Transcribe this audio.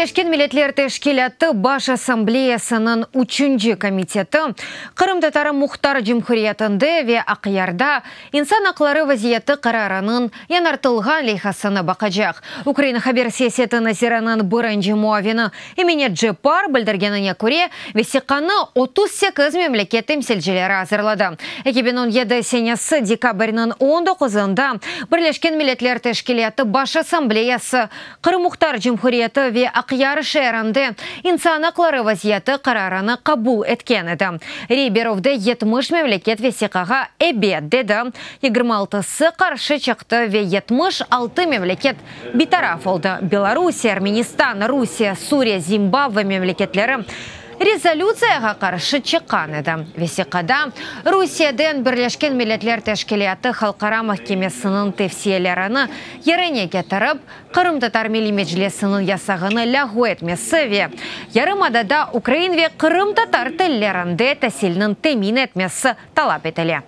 Бірлешкен Милләтләр Тәшкилаты Баш Ассамблеясының 3-нче комитеты Кырым татары Мухтар Җумһуриятында ве Акъярда инсан хаклары вазияты карарының янартылган лейхасыны бакачак. Украина хабар сәясәте назиранын биринче муавины Эминет Джепар белдергәненә күрә, весиқаны 38 мемлекет темсилчеләре хәзерлады. 2017 сенәсе декабрьнең 19-ында Бірлешкен Милләтләр Тәшкилаты Баш Ассамблеясы Кырым Мухтар Җумһурияты ве Акъяр шәһәрендә инсан хаклары вазияты карарını кабул эткән иде. Риберовда 70 мемлекет весиқага әбет деді. 26-сы каршы чыкты ве 76 мемлекет битараф oldu. Белоруссия, Арменистан, Русия, Сурия, Зимбабве мемлекетләре резолюцияга каршы чыккан иде. Весиқада Русиядән Бірлешкен Милләтләр Тәшкилаты Халыкара мәхкәмәсенең тәфсирләрен ярыне китереп, Кырым татар милли мәҗлесенең ясагыны ләгъ этмәсе ве Ярымадада Украин ве Кырым татар телләрендә тәсилнең тәэмин этмәсе талап ителә.